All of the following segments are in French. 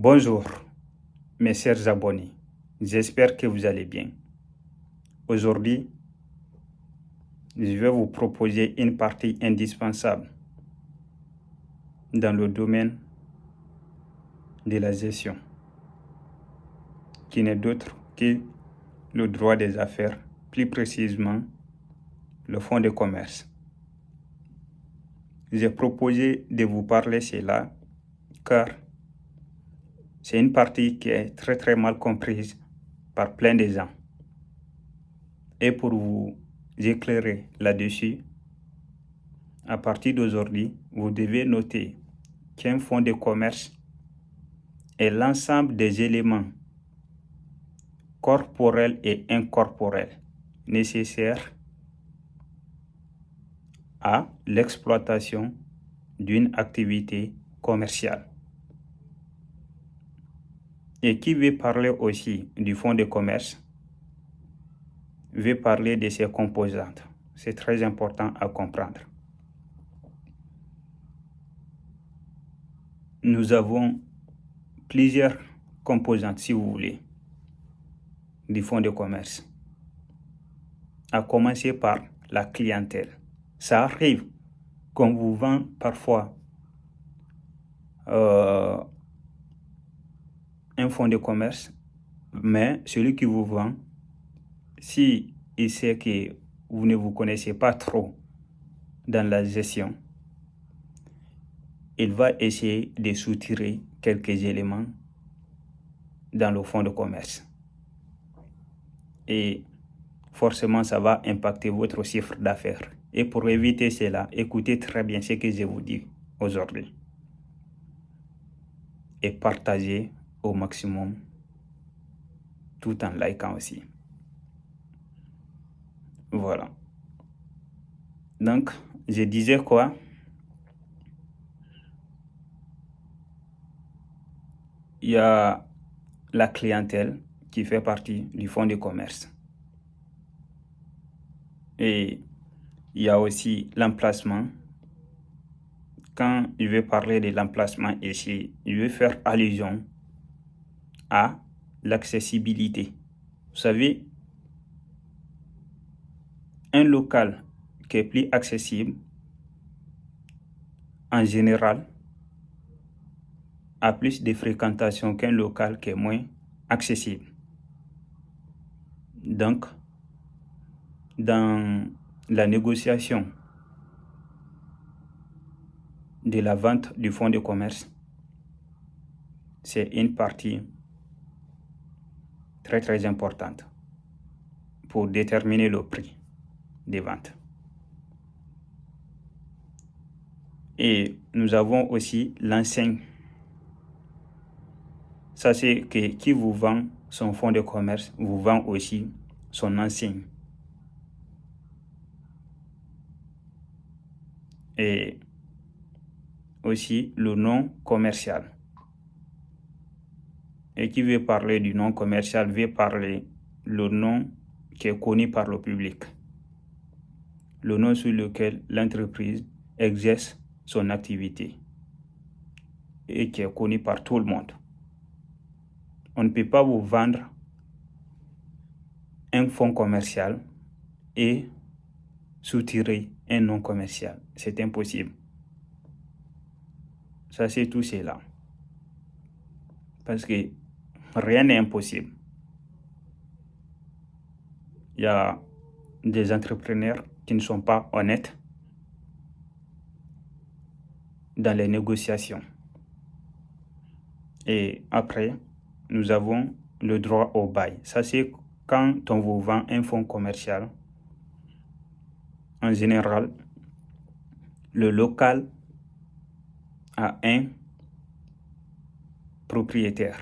Bonjour, mes chers abonnés. J'espère que vous allez bien. Aujourd'hui, je vais vous proposer une partie indispensable dans le domaine de la gestion, qui n'est d'autre que le droit des affaires, plus précisément le fonds de commerce. J'ai proposé de vous parler cela car c'est une partie qui est très mal comprise par plein de gens. Et pour vous éclairer là-dessus, à partir d'aujourd'hui, vous devez noter qu'un fonds de commerce est l'ensemble des éléments corporels et incorporels nécessaires à l'exploitation d'une activité commerciale. Et qui veut parler aussi du fonds de commerce veut parler de ses composantes. C'est très important à comprendre. Nous avons plusieurs composantes, si vous voulez, du fonds de commerce. À commencer par la clientèle. Ça arrive qu'on vous vend parfois un fonds de commerce, mais celui qui vous vend, si il sait que vous ne vous connaissez pas trop dans la gestion, il va essayer de soutirer quelques éléments dans le fonds de commerce. Et forcément, ça va impacter votre chiffre d'affaires. Et pour éviter cela, écoutez très bien ce que je vous dis aujourd'hui. Et partagez au maximum tout en likant aussi. Voilà. Donc, je disais quoi? Il y a la clientèle qui fait partie du fonds de commerce. Et il y a aussi l'emplacement. Quand je vais parler de l'emplacement ici, je vais faire allusion à l'accessibilité. Vous savez, un local qui est plus accessible, en général, a plus de fréquentation qu'un local qui est moins accessible. Donc, dans la négociation de la vente du fonds de commerce, c'est une partie très importante pour déterminer le prix des ventes. Et nous avons aussi l'enseigne. Ça, c'est que qui vous vend son fonds de commerce vous vend aussi son enseigne. Et aussi le nom commercial. Et qui veut parler du nom commercial veut parler le nom qui est connu par le public. Le nom sur lequel l'entreprise exerce son activité et qui est connu par tout le monde. On ne peut pas vous vendre un fonds commercial et soutirer un nom commercial. C'est impossible. Ça, c'est tout cela. Parce que rien n'est impossible. Il y a des entrepreneurs qui ne sont pas honnêtes dans les négociations. Et après, nous avons le droit au bail. Ça, c'est quand on vous vend un fonds commercial. En général, le local a un propriétaire.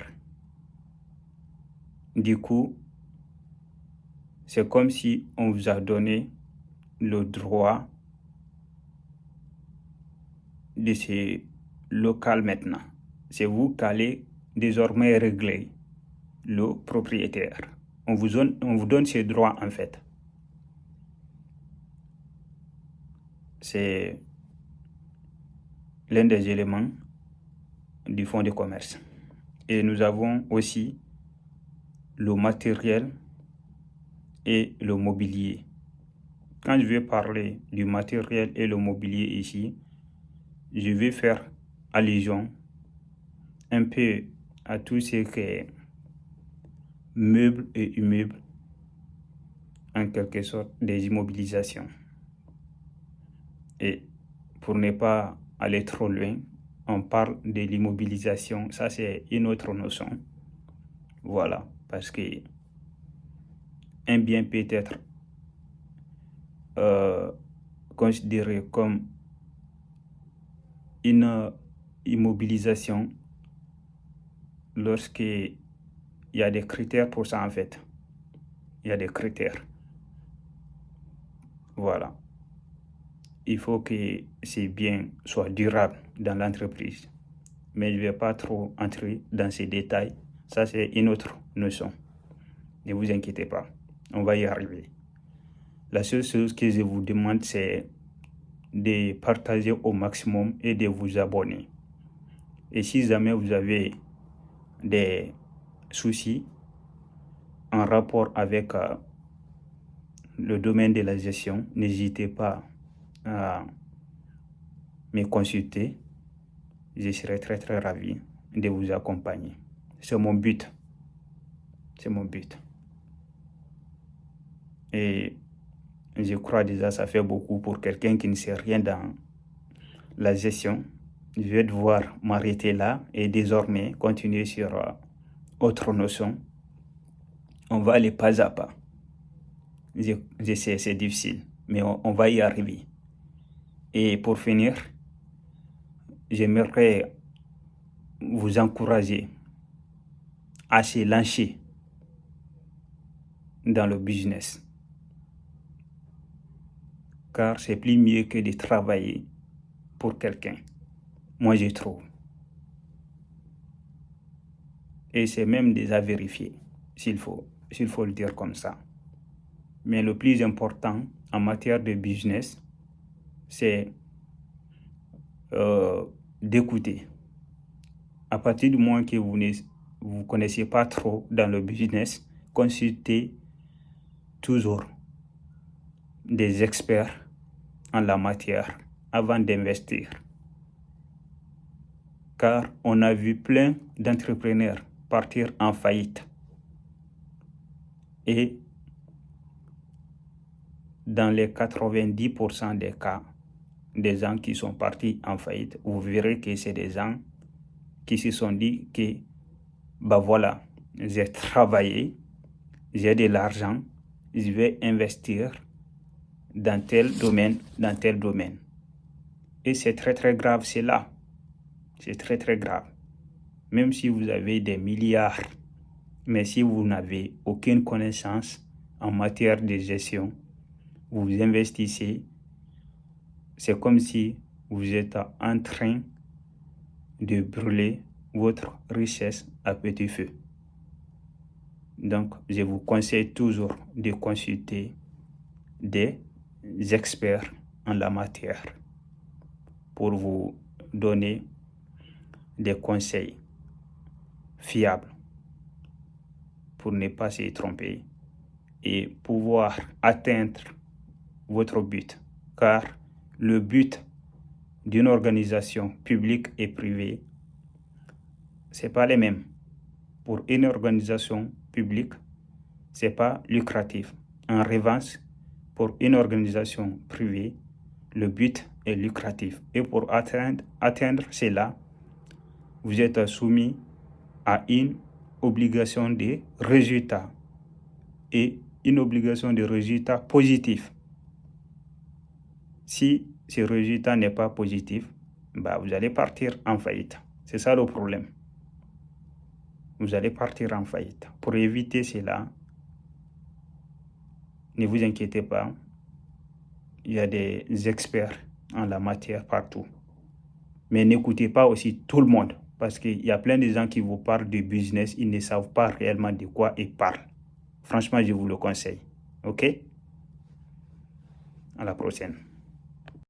Du coup, c'est comme si on vous a donné le droit de ce local maintenant. C'est vous qui allez désormais régler le propriétaire. On vous donne ce droit en fait. C'est l'un des éléments du fonds de commerce. Et nous avons aussi le matériel et le mobilier. Quand je vais parler du matériel et le mobilier ici, je vais faire allusion un peu à tout ce qui est meubles et immeubles, en quelque sorte des immobilisations. Et pour ne pas aller trop loin, on parle de l'immobilisation. Ça, c'est une autre notion. Voilà, parce que un bien peut être considéré comme une immobilisation lorsqu'il y a des critères pour ça en fait. Il y a des critères. Voilà. Il faut que ces biens soient durables dans l'entreprise. Mais je ne vais pas trop entrer dans ces détails. Ça, c'est une autre notion. Ne vous inquiétez pas. On va y arriver. La seule chose que je vous demande, c'est de partager au maximum et de vous abonner. Et si jamais vous avez des soucis en rapport avec le domaine de la gestion, n'hésitez pas à me consulter. Je serai très très ravi de vous accompagner. C'est mon but. C'est mon but. Et je crois déjà ça fait beaucoup pour quelqu'un qui ne sait rien dans la gestion. Je vais devoir m'arrêter là et désormais continuer sur autre notion. On va aller pas à pas. Je sais, c'est difficile, mais on va y arriver. Et pour finir, j'aimerais vous encourager à se lancer dans le business. Car c'est plus mieux que de travailler pour quelqu'un. Moi, je trouve. Et c'est même déjà vérifié, s'il faut le dire comme ça. Mais le plus important en matière de business, c'est d'écouter. À partir du moment que vous ne connaissez pas trop dans le business, consultez toujours des experts en la matière avant d'investir. Car on a vu plein d'entrepreneurs partir en faillite. Et dans les 90% des cas, des gens qui sont partis en faillite, vous verrez que c'est des gens qui se sont dit que, voilà, j'ai travaillé, j'ai de l'argent, je vais investir dans tel domaine, dans tel domaine. Et c'est très très grave, c'est là. C'est très très grave. Même si vous avez des milliards, mais si vous n'avez aucune connaissance en matière de gestion, vous investissez, c'est comme si vous êtes en train de brûler votre richesse à petit feu. Donc, je vous conseille toujours de consulter des experts en la matière pour vous donner des conseils fiables pour ne pas se tromper et pouvoir atteindre votre but. Car le but d'une organisation publique et privée, ce n'est pas les mêmes. Pour une organisation publique, ce n'est pas lucratif. En revanche, pour une organisation privée, le but est lucratif. Et pour atteindre cela, vous êtes soumis à une obligation de résultat et une obligation de résultat positif. Si ce résultat n'est pas positif, vous allez partir en faillite. C'est ça le problème. Vous allez partir en faillite. Pour éviter cela, ne vous inquiétez pas, il y a des experts en la matière partout. Mais n'écoutez pas aussi tout le monde, parce qu'il y a plein de gens qui vous parlent de business, ils ne savent pas réellement de quoi ils parlent. Franchement, je vous le conseille. OK? À la prochaine.